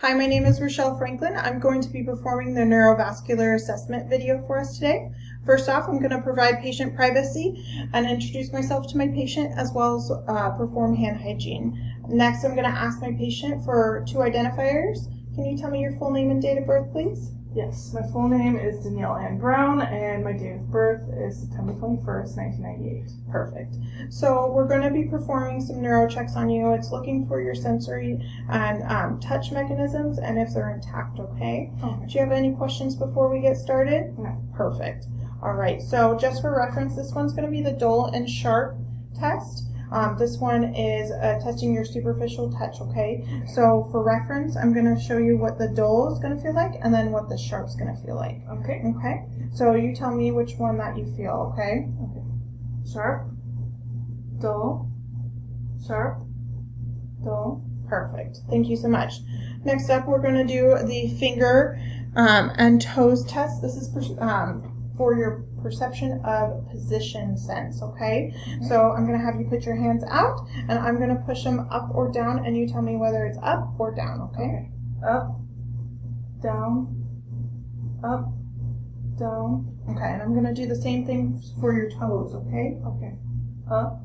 Hi, my name is Rochelle Franklin. I'm going to be performing the neurovascular assessment video for us today. First off, I'm going to provide patient privacy and introduce myself to my patient as well as perform hand hygiene. Next, I'm going to ask my patient for two identifiers. Can you tell me your full name and date of birth, please? Yes, my full name is Danielle Ann Brown, and my date of birth is September 21st, 1998. Perfect. So we're going to be performing some neuro checks on you. It's looking for your sensory and touch mechanisms and if they're intact, okay? Okay. Do you have any questions before we get started? No. Perfect. All right, so just for reference, this one's going to be the Dull and Sharp test. This one is testing your superficial touch, okay? So for reference, I'm going to show you what the dull is going to feel like and then what the sharp's going to feel like. Okay. Okay? So you tell me which one that you feel, okay? Okay. Sharp, dull, sharp, dull. Perfect. Thank you so much. Next up, we're going to do the finger and toes test. This is for your perception of position sense, okay? So I'm going to have you put your hands out, and I'm going to push them up or down, and you tell me whether it's up or down, okay? Up, down, up, down. Okay, and I'm going to do the same thing for your toes, okay? Okay. Up,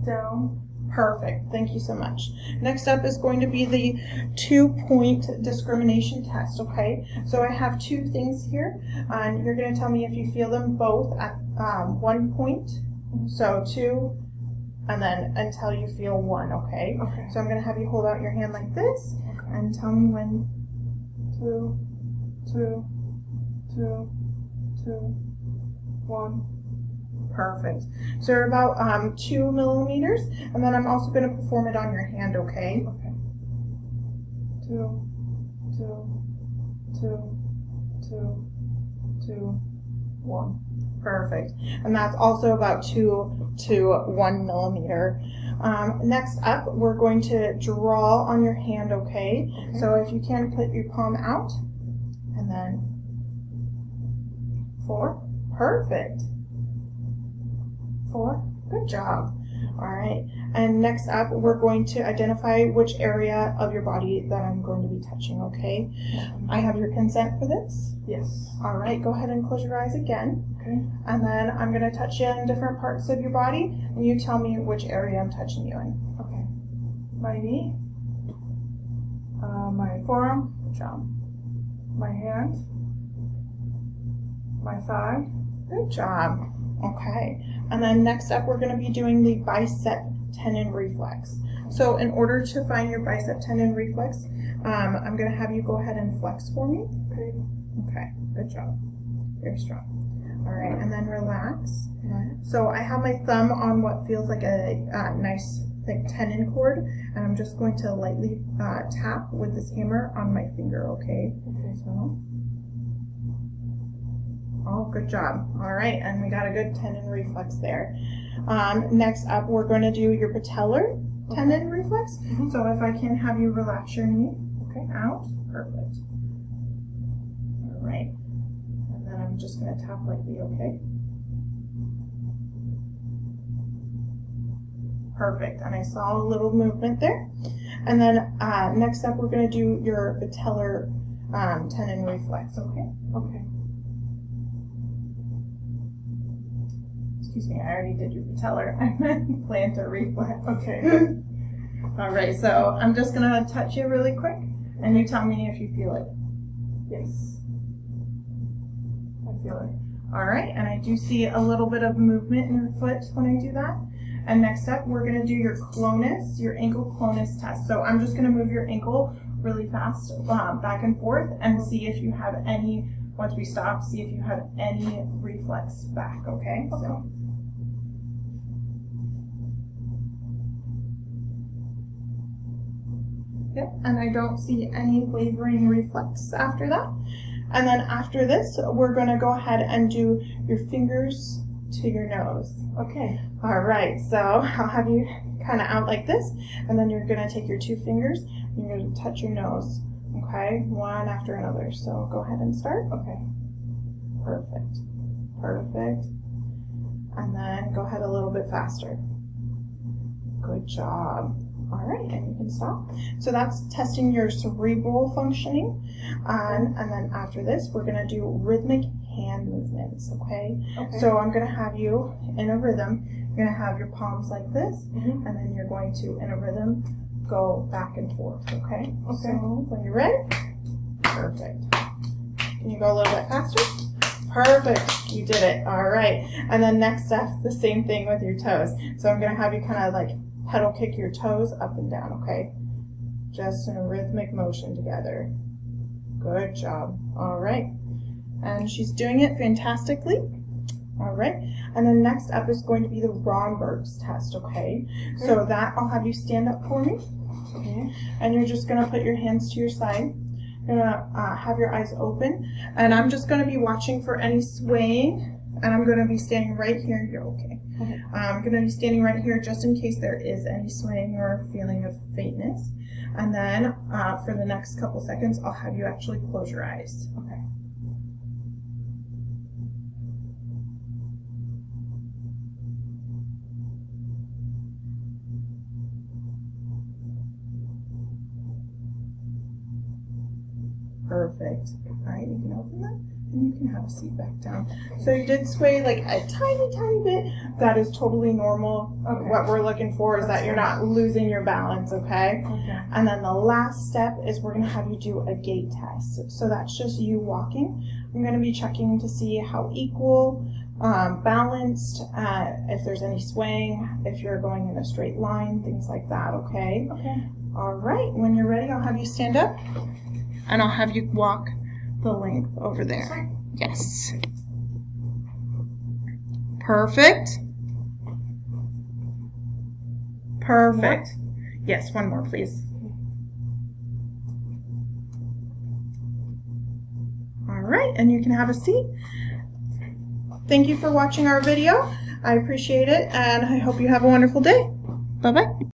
down. Perfect. Thank you so much. Next up is going to be the 2-point discrimination test, okay? So I have two things here, and you're going to tell me if you feel them both at 1 point, so 2, and then until you feel 1, okay? Okay. So I'm going to have you hold out your hand like this, Okay. and tell me when. 2, 2, 2, 2, 1. Perfect. So you're about 2 millimeters, and then I'm also going to perform it on your hand, okay? Okay. 2, 2, 2, 2, 2, 1. Perfect. And that's also about 2 to 1 millimeter. Next up, we're going to draw on your hand, okay? So if you can put your palm out, and then 4. Perfect. 4. Good job. All right. And next up, we're going to identify which area of your body that I'm going to be touching, okay? I have your consent for this. Yes. All right. Go ahead and close your eyes again. Okay. And then I'm going to touch you in different parts of your body, and you tell me which area I'm touching you in. Okay. My knee, my forearm, Good job. my hand, my thigh. Good job. Okay. And then next up, we're going to be doing the bicep tendon reflex. So in order to find your bicep tendon reflex, I'm going to have you go ahead and flex for me. Okay. Okay. Good job. Very strong. All right. And then relax. Right. So I have my thumb on what feels like a nice thick tendon cord, and I'm just going to lightly tap with this hammer on my finger, okay? Okay. So, oh, good job. All right, and we got a good tendon reflex there. Next up, we're going to do your patellar tendon reflex. Mhm. So if I can have you relax your knee, Okay. out, perfect. All right, and then I'm just going to tap lightly, okay? Perfect, and I saw a little movement there. And then next up, we're going to do your patellar tendon reflex, okay? Okay. Excuse me, I already did your patellar. I meant plantar reflex. Okay. All right, so I'm just going to touch you really quick, and you tell me if you feel it. Yes. I feel it. All right, and I do see a little bit of movement in your foot when I do that. And next up, we're going to do your clonus, your ankle clonus test. So I'm just going to move your ankle really fast back and forth and see if you have any, once we stop, see if you have any reflex back, okay? Okay. So. Yep, and I don't see any wavering reflex after that. And then after this, we're going to go ahead and do your fingers to your nose. Okay. All right, so I'll have you kind of out like this, and then you're going to take your 2 fingers, and you're going to touch your nose, okay? One after another. So go ahead and start. Okay. Perfect. Perfect. And then go ahead a little bit faster. Good job. All right, and you can stop. So that's testing your cerebral functioning. And then after this, we're gonna do rhythmic hand movements, okay? So I'm gonna have you in a rhythm. You're gonna have your palms like this, and then you're going to, in a rhythm, go back and forth, okay? So when you're ready, perfect. Can you go a little bit faster? Perfect, you did it, all right. And then next step, the same thing with your toes. So I'm gonna have you kind of like pedal kick your toes up and down, okay? Just in a rhythmic motion together. Good job, all right. And she's doing it fantastically. All right, and then next up is going to be the Romberg's test, okay? So that, I'll have you stand up for me. And you're just gonna put your hands to your side. You're gonna have your eyes open, and I'm just gonna be watching for any swaying, and I'm gonna be standing right here. You're okay. I'm gonna be standing right here just in case there is any swaying or feeling of faintness. And then for the next couple seconds, I'll have you actually close your eyes. Okay. Perfect. All right, you can open them and you can have a seat back down. So you did sway like a tiny bit. That is totally normal. What we're looking for is that you're not losing your balance, okay? And then the last step is we're gonna have you do a gait test. So that's just you walking. I'm gonna be checking to see how equal, balanced, if there's any swaying, if you're going in a straight line, things like that, okay? All right, when you're ready, I'll have you stand up. And I'll have you walk the length over there. Yes. Perfect. Perfect. Yes, one more, please. All right, and you can have a seat. Thank you for watching our video. I appreciate it, and I hope you have a wonderful day. Bye-bye.